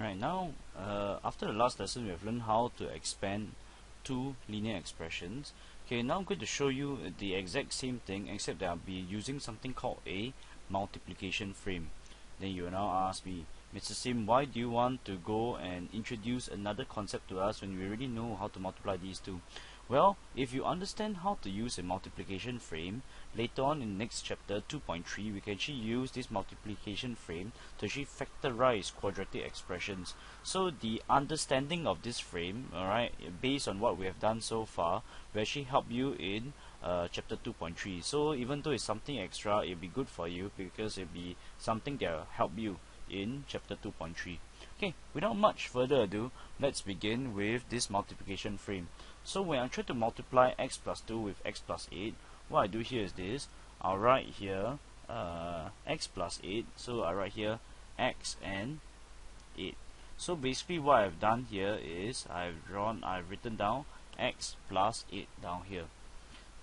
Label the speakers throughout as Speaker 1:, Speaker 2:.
Speaker 1: Right now, after the last lesson, we have learned how to expand two linear expressions. Okay, now I'm going to show you the exact same thing, except that I'll be using something called a multiplication frame. Then you will now ask me, Mr. Sim, why do you want to go and introduce another concept to us when we already know how to multiply these two? Well, if you understand how to use a multiplication frame, later on in the next chapter 2.3, we can actually use this multiplication frame to actually factorize quadratic expressions. So the understanding of this frame, alright, based on what we have done so far, will actually help you in chapter 2.3. So even though it's something extra, it'll be good for you because it'll be something that will help you in chapter 2.3. Okay, without much further ado, let's begin with this multiplication frame. So when I try to multiply x plus 2 with x plus 8, what I do here is this. I'll write here x plus 8, so I write here x and 8. So basically what I've done here is I've written down x plus 8 down here.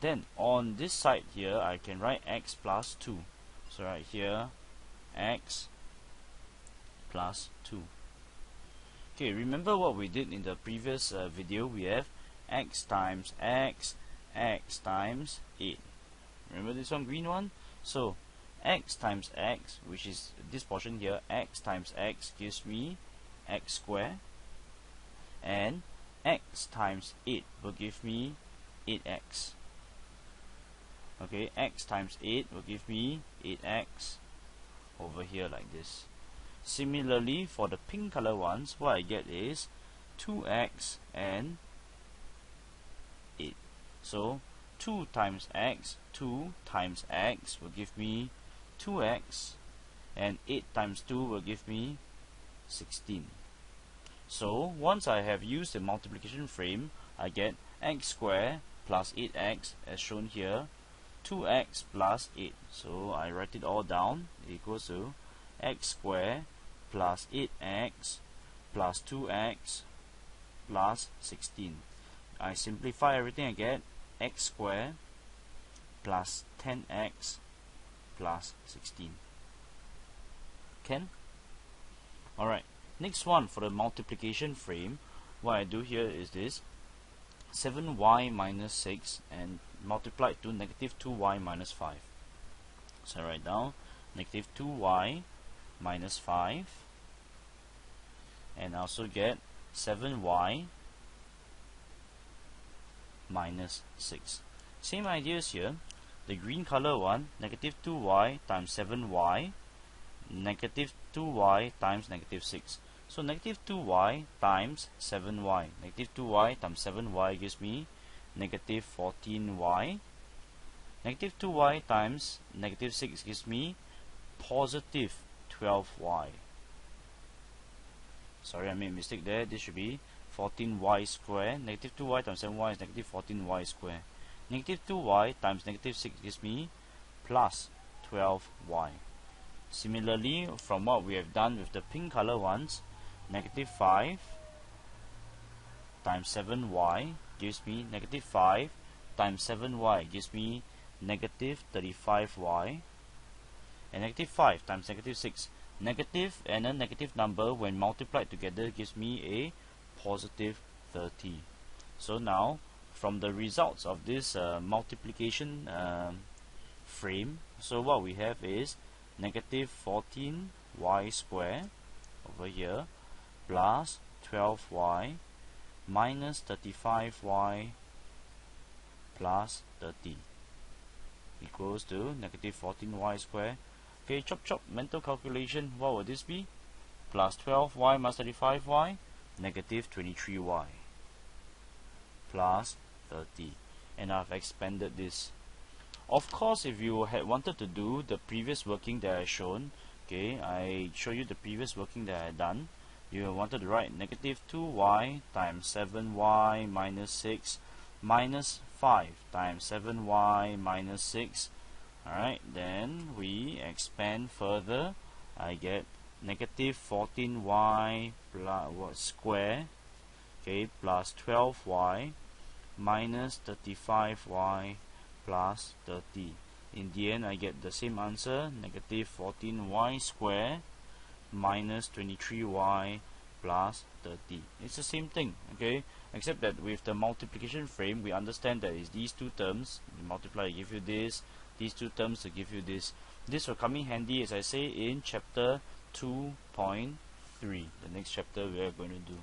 Speaker 1: Then on this side here I can write x plus 2. So right here x plus 2. Okay, remember what we did in the previous video. We have x times x, x times 8. Remember this one, green one? So x times x, which is this portion here, x times x gives me x squared, and x times 8 will give me 8x. Okay, x times 8 will give me 8x over here like this. Similarly, for the pink color ones, what I get is 2x and 8. So 2 times x will give me 2x, and 8 times 2 will give me 16. So once I have used the multiplication frame, I get x squared plus 8x as shown here, 2x plus 8. So I write it all down, equals to x squared plus 8x plus 2x plus 16. I simplify everything, I get x squared plus 10x plus 16. Can? Alright, next one for the multiplication frame, what I do here is this. 7y minus 6 and multiply it to negative 2y minus 5. So I write down negative 2y minus 5, and I also get 7y minus 6. Same ideas here. The green color one, negative 2y times 7y, negative 2y times negative 6. So negative 2y times 7y. Negative 2y times 7y gives me negative 14y. Negative 2y times negative 6 gives me positive 12y. Sorry, I made a mistake there. This should be 14y squared. Negative 2y times 7y is negative 14y squared. Negative 2y times negative 6 gives me plus 12y. Similarly, from what we have done with the pink color ones, negative 5 times 7y gives me negative 5 times 7y gives me negative 35y, and negative 5 times negative 6, negative and a negative number when multiplied together gives me a positive 30. So now from the results of this multiplication frame, so what we have is negative 14y squared over here plus 12y minus 35y plus 30 equals to negative 14y squared. Okay, chop chop, mental calculation, what would this be? Plus 12y minus 35y, negative 23y plus 30. And I've expanded this. Of course, if you had wanted to do the previous working that I shown, okay, I show you the previous working that I had done. You wanted to write negative 2y times 7y minus 6 minus 5 times 7y minus 6. Alright, then we expand further. I get negative 14y plus square, okay, plus 12y minus 35y plus 30. In the end, I get the same answer, negative 14y squared minus 23y plus 30. It's the same thing, okay, except that with the multiplication frame we understand that is these two terms, you multiply to give you this, these two terms to give you this. This will come in handy, as I say, in chapter 2.3, the next chapter we are going to do.